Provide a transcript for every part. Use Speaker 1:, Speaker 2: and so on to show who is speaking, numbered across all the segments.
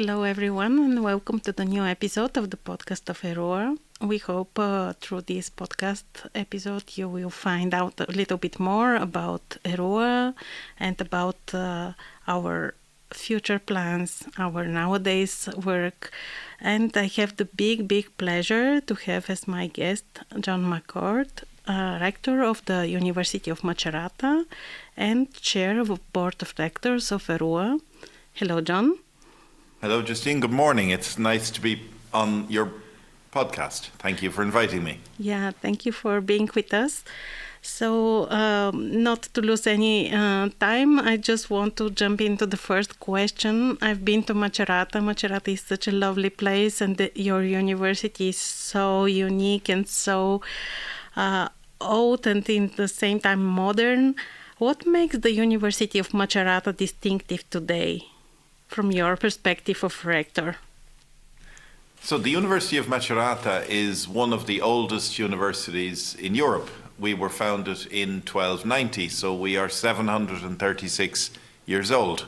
Speaker 1: Hello, everyone, and welcome to the new episode of the podcast of ERUA. We hope through this podcast episode you will find out a little bit more about ERUA and about our future plans, our nowadays work. And I have the big pleasure to have as my guest John McCourt, Rector of the University of Macerata and Chair of the Board of Rectors of ERUA. Hello, John.
Speaker 2: Hello, Justine. Good morning. It's nice to be on your podcast. Thank you for inviting me.
Speaker 1: Yeah, thank you for being with us. So, not to lose any time, I just want to jump into the first question. I've been to Macerata. Macerata is such a lovely place, and your university is so unique and so old and in the same time modern. What makes the University of Macerata distinctive today, from your perspective of rector?
Speaker 2: So the University of Macerata is one of the oldest universities in Europe. We were founded in 1290, so we are 736 years old.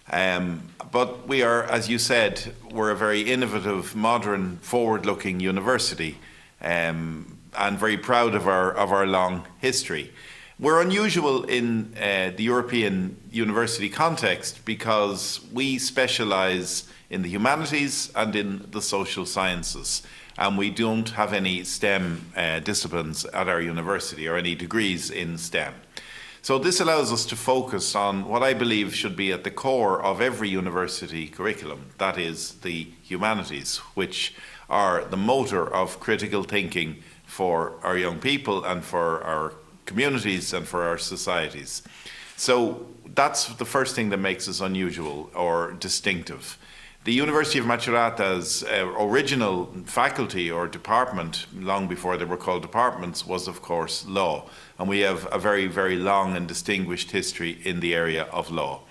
Speaker 2: But we are, as you said, we're a very innovative, modern, forward-looking university, and very proud of our long history. We're unusual in the European university context because we specialise in the humanities and in the social sciences, and we don't have any STEM disciplines at our university or any degrees in STEM. So this allows us to focus on what I believe should be at the core of every university curriculum, that is the humanities, which are the motor of critical thinking for our young people and for our communities and for our societies. So that's the first thing that makes us unusual or distinctive. The University of Macerata's original faculty or department, long before they were called departments, was of course law. And we have a very long and distinguished history in the area of law.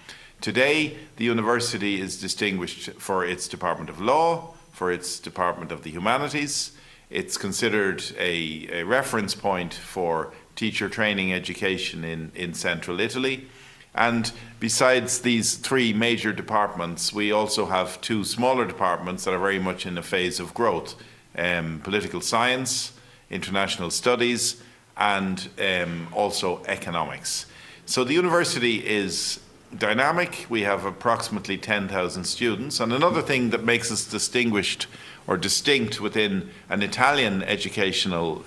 Speaker 2: Today, the university is distinguished for its Department of Law, for its Department of the Humanities. It's considered a reference point for teacher training education in central Italy. And besides these three major departments, we also have two smaller departments that are very much in a phase of growth. Political science, international studies, and also economics. So the university is dynamic. We have approximately 10,000 students. And another thing that makes us distinguished or distinct within an Italian educational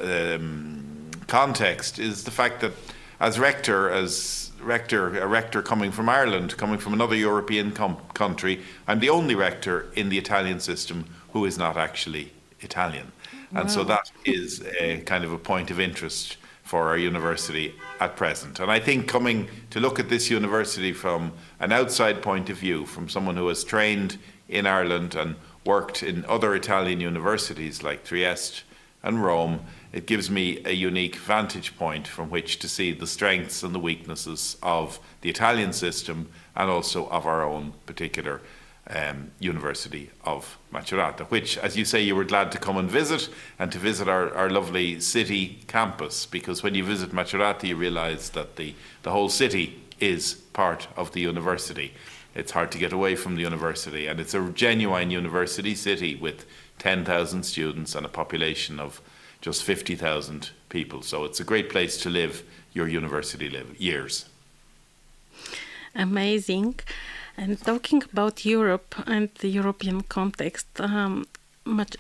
Speaker 2: context is the fact that as a rector coming from Ireland, coming from another European country, I'm the only rector in the Italian system who is not actually Italian. Wow. And so that is a kind of a point of interest for our university at present. And I think coming to look at this university from an outside point of view, from someone who has trained in Ireland and worked in other Italian universities like Trieste and Rome, it gives me a unique vantage point from which to see the strengths and the weaknesses of the Italian system and also of our own particular University of Macerata, which, as you say, you were glad to come and visit, and to visit our lovely city campus, because when you visit Macerata you realise that the whole city is part of the university. It's hard to get away from the university, and it's a genuine university city with 10,000 students and a population of just 50,000 people. So it's a great place to live your university years.
Speaker 1: Amazing. And talking about Europe and the European context,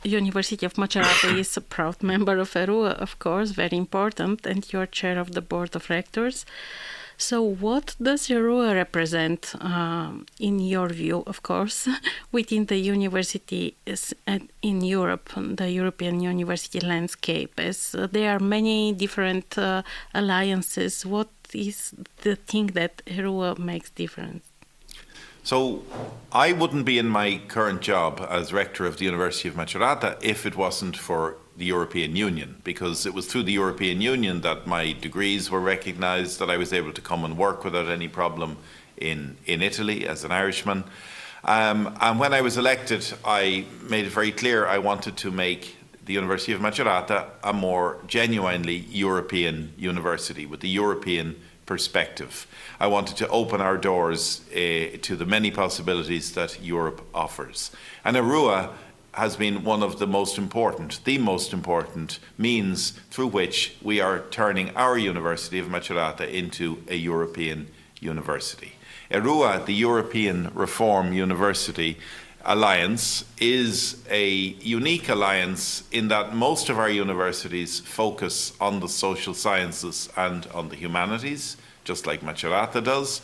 Speaker 1: University of Macerata is a proud member of ERUA, of course, very important, and you're chair of the board of rectors. So what does ERUA represent, in your view, of course, within the university in Europe, the European university landscape? As there are many different alliances, what is the thing that ERUA makes different?
Speaker 2: So I wouldn't be in my current job as rector of the University of Macerata if it wasn't for the European Union, because it was through the European Union that my degrees were recognised, that I was able to come and work without any problem in Italy as an Irishman. And when I was elected, I made it very clear I wanted to make the University of Macerata a more genuinely European university with a European perspective. I wanted to open our doors to the many possibilities that Europe offers. And ERUA has been one of the most important means through which we are turning our University of Macerata into a European university. ERUA, the European Reform University Alliance, is a unique alliance in that most of our universities focus on the social sciences and on the humanities, just like Macerata does.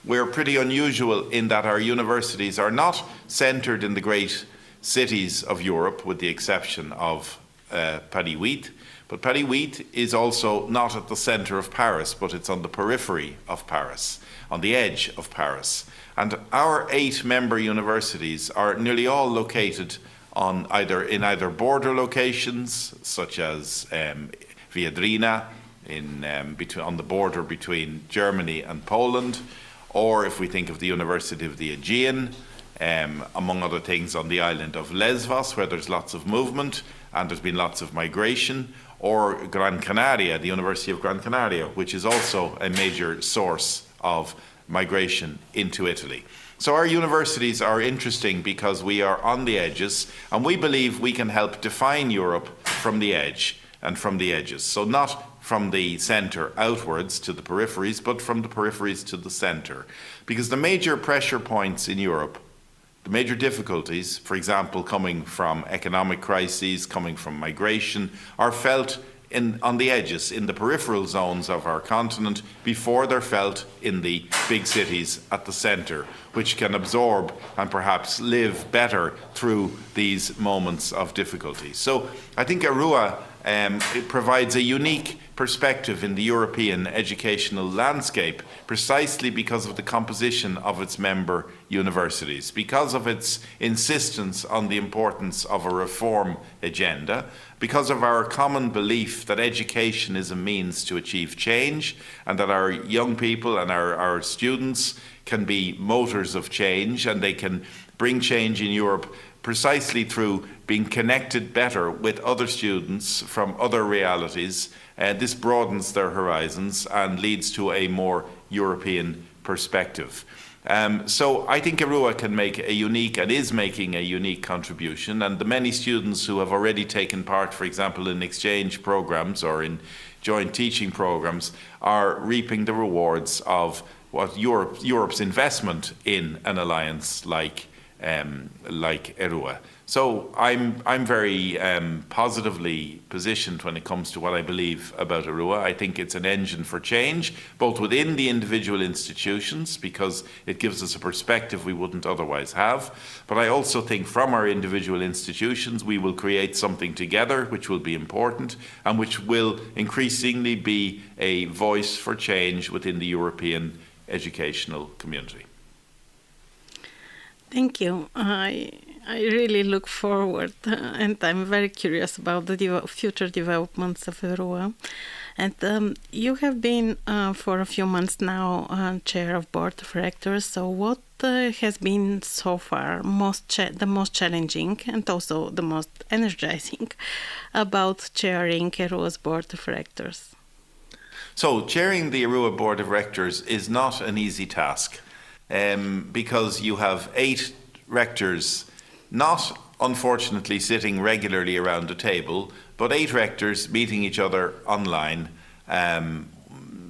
Speaker 2: We're pretty unusual in that our universities are not centred in the great cities of Europe, with the exception of Paris-8. But Paris-8 is also not at the centre of Paris, but it's on the periphery of Paris, on the edge of Paris. And our 8 member universities are nearly all located on either border locations, such as Viadrina, on the border between Germany and Poland, or if we think of the University of the Aegean, among other things on the island of Lesvos, where there's lots of movement and there's been lots of migration, or Gran Canaria, the University of Gran Canaria, which is also a major source of migration into Italy. So our universities are interesting because we are on the edges, and we believe we can help define Europe from the edge and from the edges. So not from the centre outwards to the peripheries, but from the peripheries to the centre. Because the major pressure points in Europe, the major difficulties, for example, coming from economic crises, coming from migration, are felt on the edges, in the peripheral zones of our continent, before they're felt in the big cities at the centre, which can absorb and perhaps live better through these moments of difficulty. So I think ERUA it provides a unique perspective in the European educational landscape, precisely because of the composition of its member universities, because of its insistence on the importance of a reform agenda, because of our common belief that education is a means to achieve change, and that our young people and our students can be motors of change, and they can bring change in Europe precisely through being connected better with other students from other realities. This broadens their horizons and leads to a more European perspective. So I think ERUA can make a unique, and is making a unique contribution, and the many students who have already taken part, for example, in exchange programs or in joint teaching programs, are reaping the rewards of what Europe's investment in an alliance like ERUA. So I'm very positively positioned when it comes to what I believe about ERUA. I think it's an engine for change, both within the individual institutions, because it gives us a perspective we wouldn't otherwise have. But I also think from our individual institutions, we will create something together which will be important and which will increasingly be a voice for change within the European educational community.
Speaker 1: Thank you. I really look forward, and I'm very curious about the future developments of ERUA. And you have been for a few months now chair of board of rectors. So what has been so far the most challenging and also the most energizing about chairing ERUA's board of rectors?
Speaker 2: So chairing the ERUA board of rectors is not an easy task. Because you have 8 rectors, not unfortunately sitting regularly around a table, but 8 rectors meeting each other online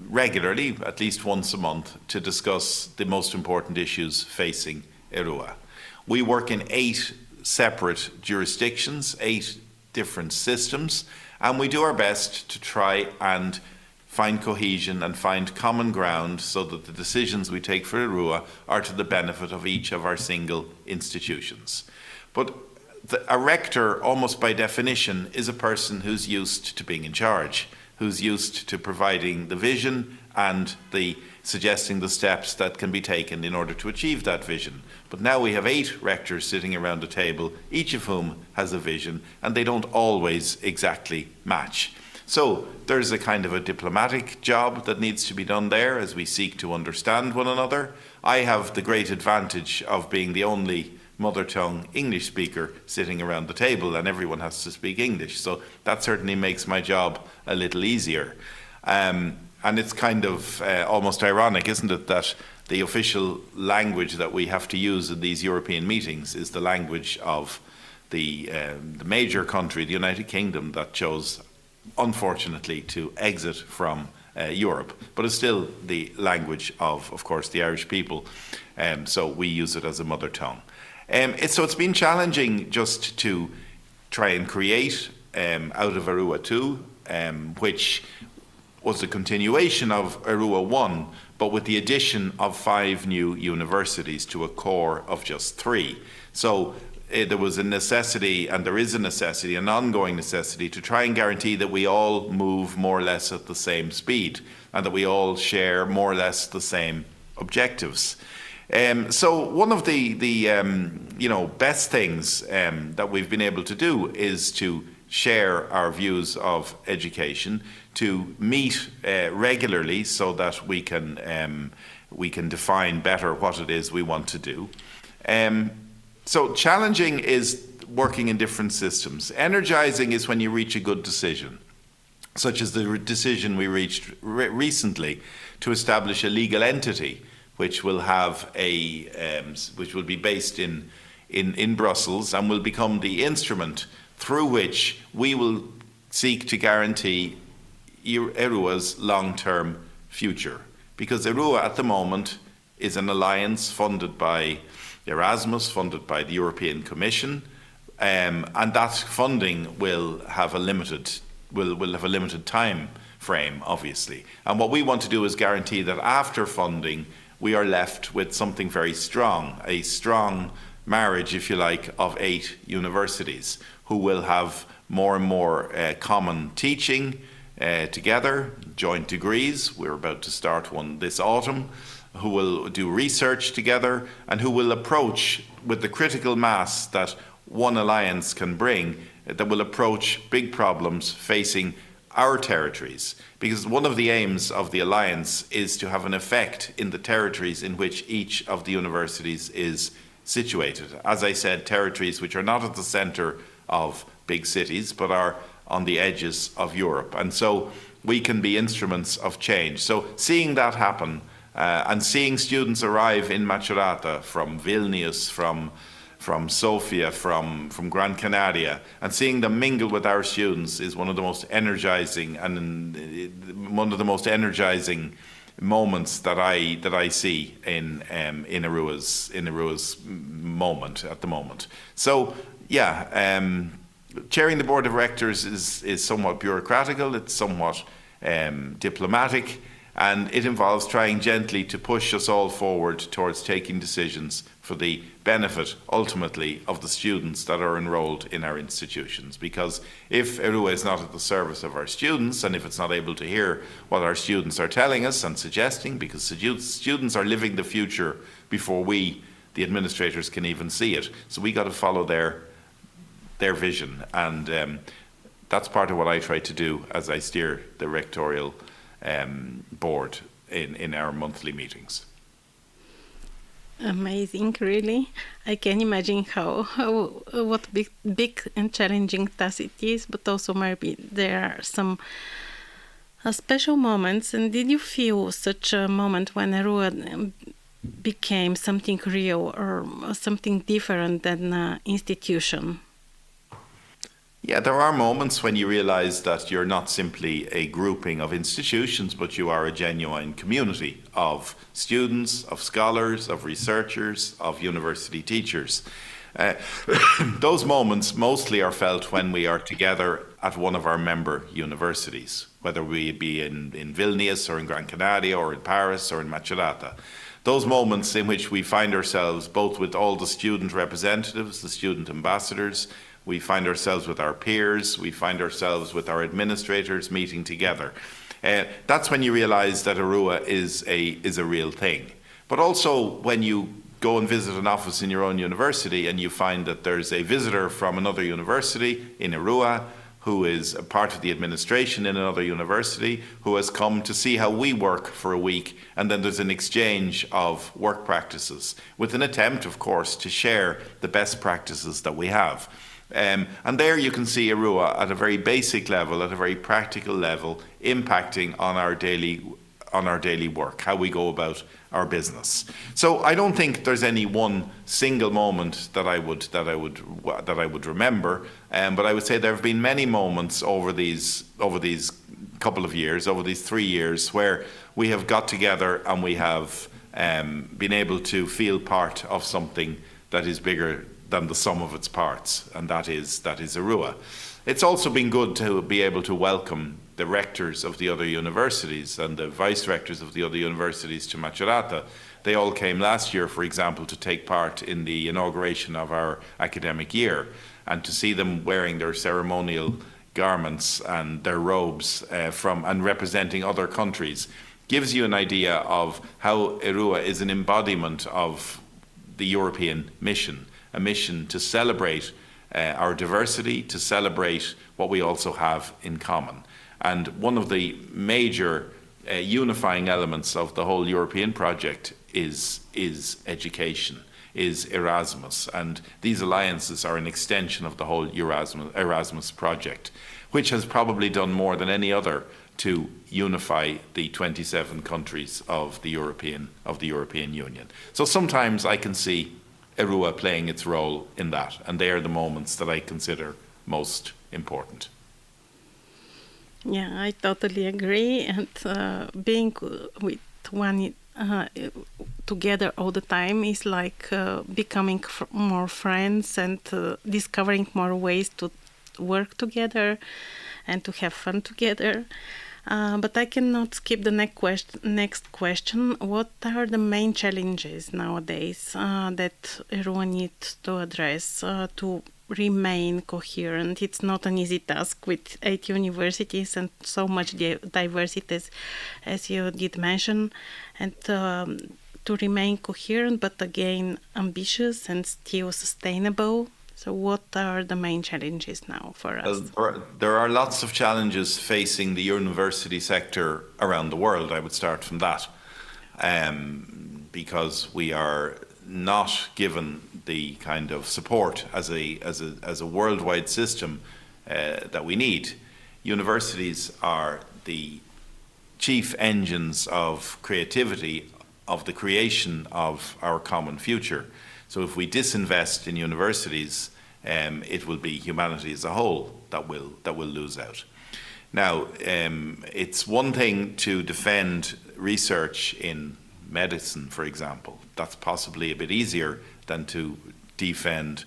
Speaker 2: regularly, at least once a month, to discuss the most important issues facing ERUA. We work in 8 separate jurisdictions, 8 different systems, and we do our best to try and find cohesion and find common ground so that the decisions we take for ERUA are to the benefit of each of our single institutions. But a rector, almost by definition, is a person who's used to being in charge, who's used to providing the vision and suggesting the steps that can be taken in order to achieve that vision. But now we have 8 rectors sitting around a table, each of whom has a vision, and they don't always exactly match. So there's a kind of a diplomatic job that needs to be done there as we seek to understand one another. I have the great advantage of being the only mother tongue English speaker sitting around the table, and everyone has to speak English. So that certainly makes my job a little easier. And it's kind of almost ironic, isn't it, that the official language that we have to use in these European meetings is the language of the major country, the United Kingdom, that chose, unfortunately, to exit from Europe, but it's still the language of course, the Irish people. So we use it as a mother tongue. So it's been challenging just to try and create out of ERUA 2, which was a continuation of ERUA 1, but with the addition of 5 new universities to a core of just 3. So there was a necessity, and there is a necessity, an ongoing necessity, to try and guarantee that we all move more or less at the same speed and that we all share more or less the same objectives. So one of the best things that we've been able to do is to share our views of education, to meet regularly so that we can define better what it is we want to do. So challenging is working in different systems. Energizing is when you reach a good decision, such as the decision we reached recently to establish a legal entity, which will have which will be based in Brussels and will become the instrument through which we will seek to guarantee ERUA's long-term future. Because ERUA at the moment is an alliance funded by Erasmus, funded by the European Commission, and that funding will have a limited time frame, obviously. And what we want to do is guarantee that after funding, we are left with something very strong, a strong marriage, if you like, of 8 universities who will have more and more common teaching together, joint degrees. We're about to start one this autumn, who will do research together and who will approach with the critical mass that one alliance can bring, that will approach big problems facing our territories. Because one of the aims of the alliance is to have an effect in the territories in which each of the universities is situated. As I said, territories which are not at the centre of big cities but are on the edges of Europe. And so we can be instruments of change. So seeing that happen, and seeing students arrive in Macerata from Vilnius, from Sofia, from Gran Canaria, and seeing them mingle with our students is one of the most energizing moments that I see in ERUA's moment at the moment. So chairing the board of rectors is somewhat bureaucratical. It's somewhat diplomatic. And it involves trying gently to push us all forward towards taking decisions for the benefit, ultimately, of the students that are enrolled in our institutions. Because if ERUA is not at the service of our students, and if it's not able to hear what our students are telling us and suggesting, because students are living the future before we, the administrators, can even see it. So we got to follow their vision. And that's part of what I try to do as I steer the rectorial board in our monthly meetings.
Speaker 1: Amazing, really. I can imagine what big and challenging task it is, but also maybe there are some special moments. And did you feel such a moment when ERUA became something real or something different than an institution?
Speaker 2: Yeah, there are moments when you realize that you're not simply a grouping of institutions, but you are a genuine community of students, of scholars, of researchers, of university teachers. Those moments mostly are felt when we are together at one of our member universities, whether we be in Vilnius or in Gran Canaria or in Paris or in Macerata. Those moments in which we find ourselves both with all the student representatives, the student ambassadors, we find ourselves with our peers, we find ourselves with our administrators meeting together. That's when you realize that ERUA is a real thing. But also when you go and visit an office in your own university and you find that there's a visitor from another university in ERUA who is a part of the administration in another university, who has come to see how we work for a week, and then there's an exchange of work practices with an attempt, of course, to share the best practices that we have. And there you can see ERUA at a very basic level, at a very practical level, impacting on our daily work, how we go about our business. So I don't think there's any one single moment that I would remember, but I would say there have been many moments over these couple of years, over these 3 years, where we have got together and we have been able to feel part of something that is bigger than the sum of its parts, and that is ERUA. It's also been good to be able to welcome the rectors of the other universities and the vice rectors of the other universities to Macerata. They all came last year, for example, to take part in the inauguration of our academic year, and to see them wearing their ceremonial garments and their robes and representing other countries gives you an idea of how ERUA is an embodiment of the European mission, a mission to celebrate our diversity, to celebrate what we also have in common. And one of the major unifying elements of the whole European project is education, is Erasmus. And these alliances are an extension of the whole Erasmus project, which has probably done more than any other to unify the 27 countries of the European Union. So sometimes I can see ERUA playing its role in that, and they are the moments that I consider most important.
Speaker 1: Yeah, I totally agree. And being with one together all the time is like becoming more friends and discovering more ways to work together and to have fun together. But I cannot skip the next question. What are the main challenges nowadays that ERUA needs to address to remain coherent? It's not an easy task with 8 universities and so much diversity, as you did mention, and to remain coherent, but again ambitious and still sustainable. So what are the main challenges now for us?
Speaker 2: There are lots of challenges facing the university sector around the world. I would start from that, because we are not given the kind of support as a worldwide system that we need. Universities are the chief engines of creativity, of the creation of our common future. So if we disinvest in universities, it will be humanity as a whole that will lose out. Now, it's one thing to defend research in medicine, for example. That's possibly a bit easier than to defend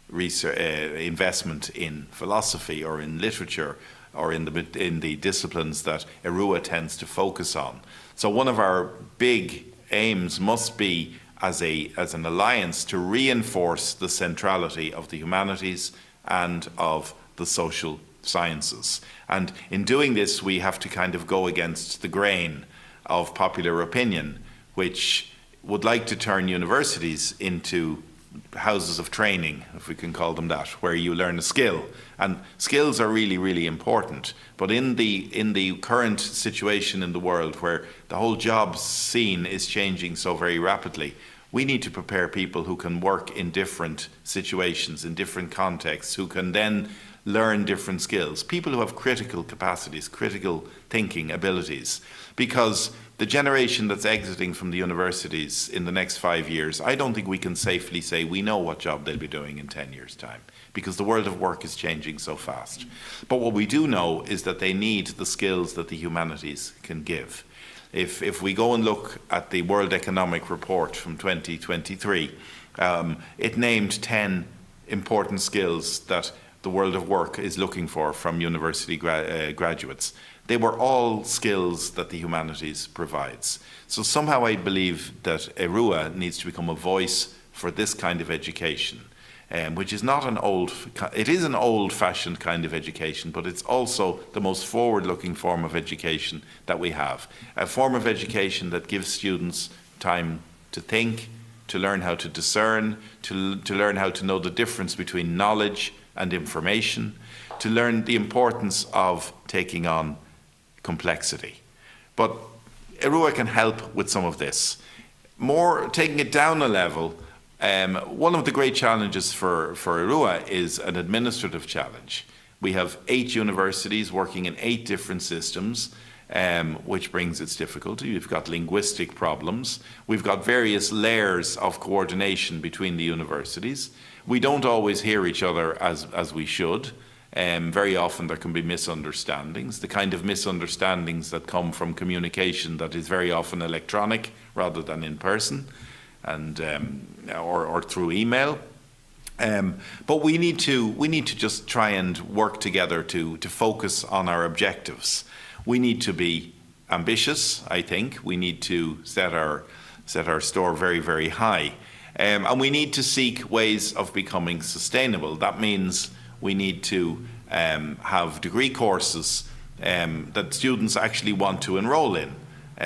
Speaker 2: research, investment in philosophy or in literature or in the disciplines that ERUA tends to focus on. So one of our big aims must be as an alliance to reinforce the centrality of the humanities and of the social sciences. And in doing this, we have to kind of go against the grain of popular opinion, which would like to turn universities into houses of training, if we can call them that, where you learn a skill. And skills are really, really important. But in the current situation in the world, where the whole job scene is changing so very rapidly, we need to prepare people who can work in different situations, in different contexts, who can then learn different skills. People who have critical capacities, critical thinking abilities. Because the generation that's exiting from the universities in the next 5 years, I don't think we can safely say we know what job they'll be doing in 10 years' time, because the world of work is changing so fast. But what we do know is that they need the skills that the humanities can give. If we go and look at the World Economic Report from 2023, it named 10 important skills that the world of work is looking for from university graduates. They were all skills that the humanities provides. So somehow I believe that ERUA needs to become a voice for this kind of education, which is not it is an old-fashioned kind of education, but it's also the most forward-looking form of education that we have. A form of education that gives students time to think, to learn how to discern, to learn how to know the difference between knowledge and information, to learn the importance of taking on complexity. But ERUA can help with some of this. More taking it down a level, One of the great challenges for ERUA is an administrative challenge. We have 8 universities working in 8 different systems, which brings its difficulty. We've got linguistic problems. We've got various layers of coordination between the universities. We don't always hear each other as we should. Very often there can be misunderstandings, the kind of misunderstandings that come from communication that is very often electronic rather than in person, and or through email. But we need to just try and work together to focus on our objectives. We need to be ambitious, I think. We need to set our store very, very high. And we need to seek ways of becoming sustainable. That means we need to have degree courses that students actually want to enroll in,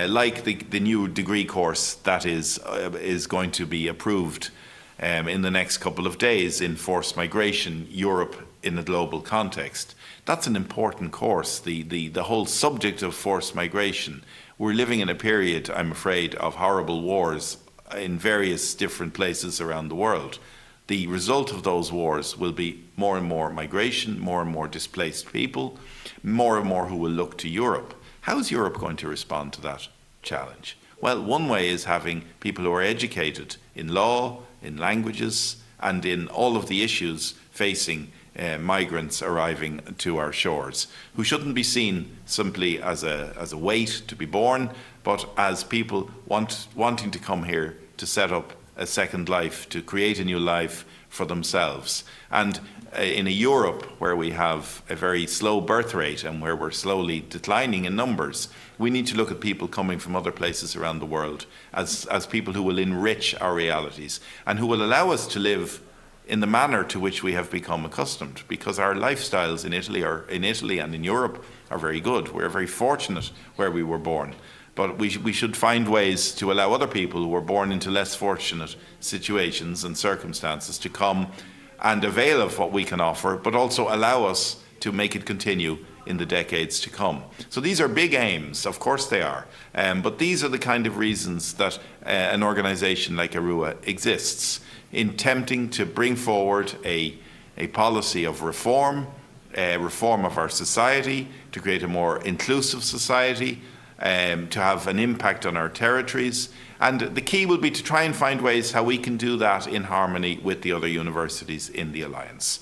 Speaker 2: like the new degree course that is going to be approved in the next couple of days in Forced Migration, Europe in a global context. That's an important course, the whole subject of forced migration. We're living in a period, I'm afraid, of horrible wars in various different places around the world. The result of those wars will be more and more migration, more and more displaced people, more and more who will look to Europe. How is Europe going to respond to that challenge? Well, one way is having people who are educated in law, in languages, and in all of the issues facing migrants arriving to our shores, who shouldn't be seen simply as a weight to be borne, but as people wanting to come here to set up a second life, to create a new life for themselves. And in a Europe where we have a very slow birth rate and where we're slowly declining in numbers, we need to look at people coming from other places around the world as people who will enrich our realities and who will allow us to live in the manner to which we have become accustomed, because our lifestyles in Italy and in Europe are very good. We're very fortunate where we were born. But we should find ways to allow other people who were born into less fortunate situations and circumstances to come and avail of what we can offer, but also allow us to make it continue in the decades to come. So these are big aims, of course they are, but these are the kind of reasons that an organisation like ERUA exists, in attempting to bring forward a policy of reform of our society, to create a more inclusive society, to have an impact on our territories. And the key will be to try and find ways how we can do that in harmony with the other universities in the Alliance.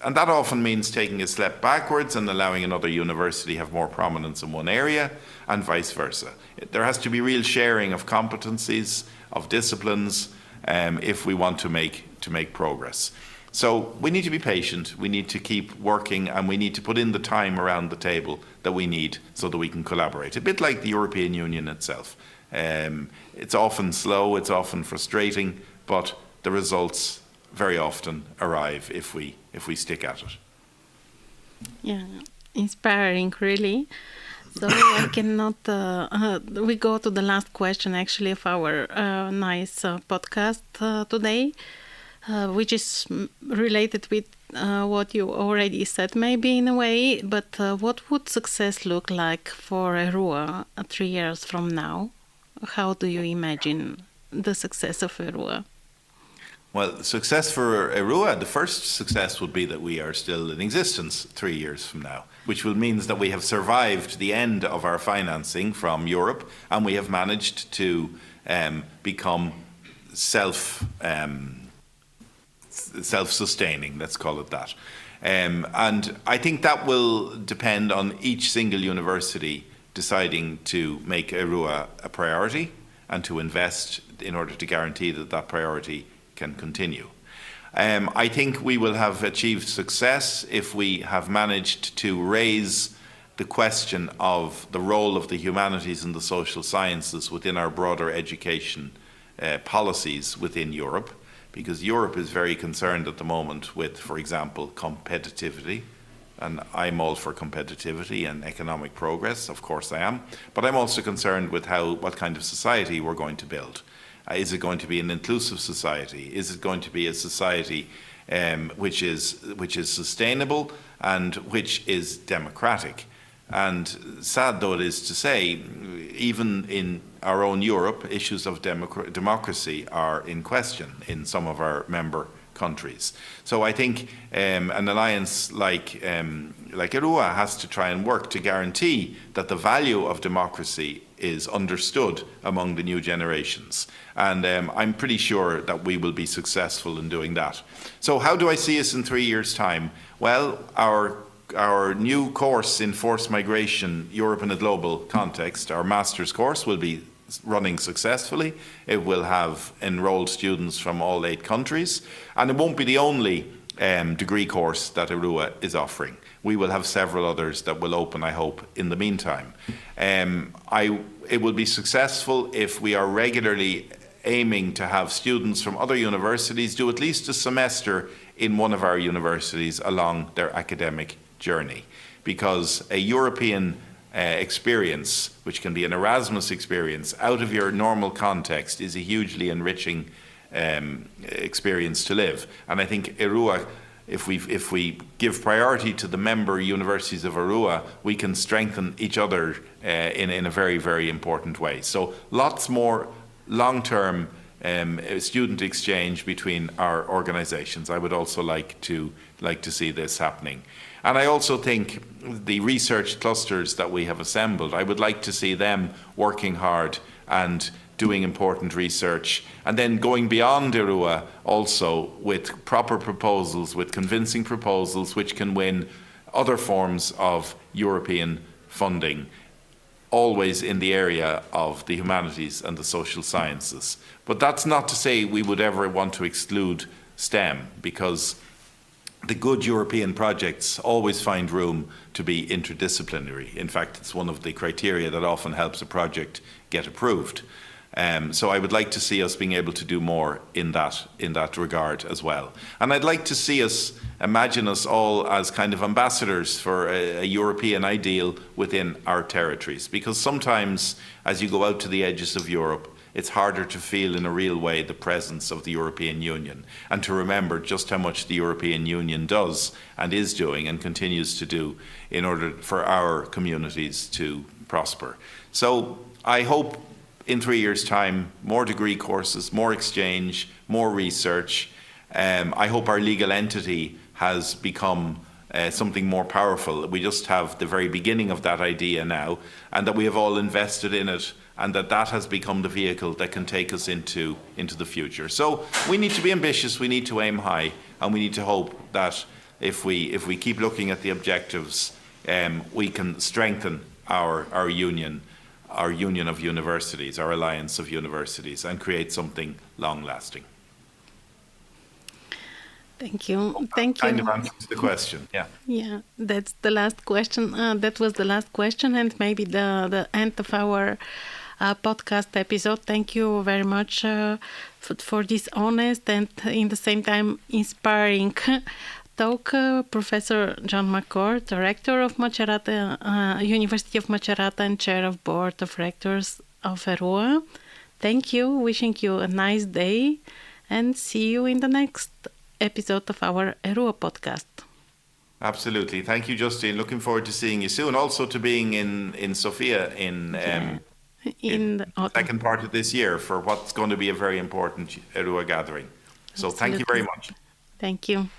Speaker 2: And that often means taking a step backwards and allowing another university have more prominence in one area, and vice versa. There has to be real sharing of competencies, of disciplines, if we want to make progress. So we need to be patient, we need to keep working, and we need to put in the time around the table that we need so that we can collaborate. A bit like the European Union itself. It's often slow, it's often frustrating, but the results very often arrive if we stick at it.
Speaker 1: Yeah, inspiring, really. So I cannot. We go to the last question, actually, of our nice podcast today, which is related with what you already said, maybe in a way. But what would success look like for ERUA 3 years from now? How do you imagine the success of ERUA?
Speaker 2: Well, success for ERUA, the first success would be that we are still in existence 3 years from now, which will mean that we have survived the end of our financing from Europe, and we have managed to become self-sustaining, let's call it that. And I think that will depend on each single university deciding to make ERUA a priority and to invest in order to guarantee that that priority can continue. I think we will have achieved success if we have managed to raise the question of the role of the humanities and the social sciences within our broader education policies within Europe, because Europe is very concerned at the moment with, for example, competitivity. And I'm all for competitivity and economic progress, of course I am, but I'm also concerned with what kind of society we're going to build. Is it going to be an inclusive society? Is it going to be a society which is sustainable and which is democratic? And sad though it is to say, even in our own Europe, issues of democracy are in question in some of our member countries. So I think an alliance like ERUA has to try and work to guarantee that the value of democracy is understood among the new generations. And I'm pretty sure that we will be successful in doing that. So how do I see us in 3 years' time? Well, our new course in forced migration, Europe in a global context, our master's course will be running successfully. It will have enrolled students from all 8 countries, and it won't be the only degree course that ERUA is offering. We will have several others that will open, I hope, in the meantime. It will be successful if we are regularly aiming to have students from other universities do at least a semester in one of our universities along their academic journey, because a European experience, which can be an Erasmus experience out of your normal context, is a hugely enriching experience to live. And I think ERUA, if we give priority to the member universities of ERUA, we can strengthen each other in a very, very important way. So lots more long-term student exchange between our organizations. I would also like to see this happening. And I also think the research clusters that we have assembled, I would like to see them working hard and doing important research, and then going beyond ERUA also with proper proposals, with convincing proposals which can win other forms of European funding, always in the area of the humanities and the social sciences. But that's not to say we would ever want to exclude STEM, because the good European projects always find room to be interdisciplinary. In fact, it's one of the criteria that often helps a project get approved. So I would like to see us being able to do more in that regard as well. And I'd like to see us, imagine us all as kind of ambassadors for a European ideal within our territories. Because sometimes, as you go out to the edges of Europe, it's harder to feel in a real way the presence of the European Union, and to remember just how much the European Union does and is doing and continues to do in order for our communities to prosper. So I hope in 3 years' time, more degree courses, more exchange, more research. I hope our legal entity has become something more powerful. We just have the very beginning of that idea now, and that we have all invested in it, and that has become the vehicle that can take us into the future. So we need to be ambitious, we need to aim high, and we need to hope that if we keep looking at the objectives, we can strengthen our union of universities, our alliance of universities, and create something long-lasting.
Speaker 1: Thank you. Thank you.
Speaker 2: Kind of answers the question. Yeah.
Speaker 1: Yeah, that's the last question. That was the last question, and maybe the end of our podcast episode. Thank you very much for this honest and in the same time inspiring talk. Professor John McCourt, Rector of Macerata, University of Macerata, and Chair of Board of Rectors of ERUA. Thank you. Wishing you a nice day, and see you in the next episode of our ERUA podcast. Absolutely. Thank you, Justine. Looking forward to seeing you soon. Also to being in Sofia in the second part of this year for what's going to be a very important ERUA gathering. So Absolutely. Thank you very much. Thank you.